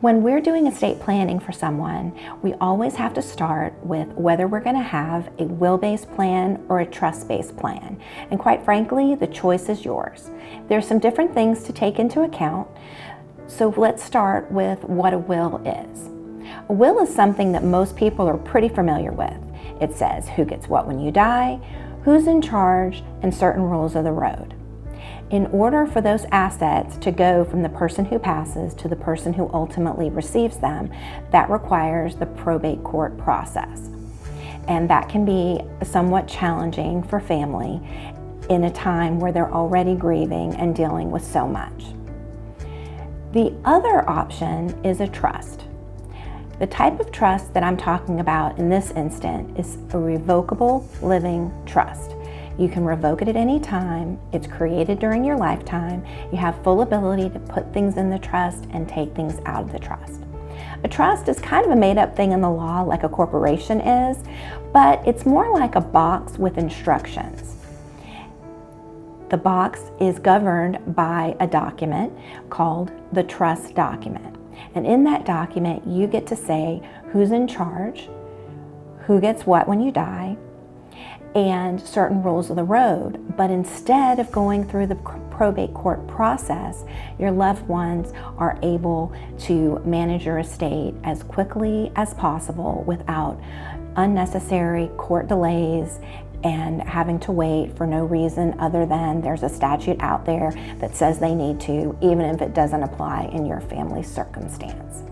When we're doing estate planning for someone, we always have to start with whether we're going to have a will-based plan or a trust-based plan. And quite frankly, the choice is yours. There's some different things to take into account. So let's start with what a will is. A will is something that most people are pretty familiar with. It says who gets what when you die, who's in charge, and certain rules of the road. In order for those assets to go from the person who passes to the person who ultimately receives them, that requires the probate court process. And that can be somewhat challenging for family in a time where they're already grieving and dealing with so much. The other option is a trust. The type of trust that I'm talking about in this instant is a revocable living trust. You can revoke it at any time. It's created during your lifetime. You have full ability to put things in the trust and take things out of the trust. A trust is kind of a made-up thing in the law, like a corporation is, but it's more like a box with instructions. The box is governed by a document called the trust document. And in that document, you get to say who's in charge, who gets what when you die, and certain rules of the road. But instead of going through the probate court process, your loved ones are able to manage your estate as quickly as possible without unnecessary court delays and having to wait for no reason other than there's a statute out there that says they need to, even if it doesn't apply in your family's circumstance.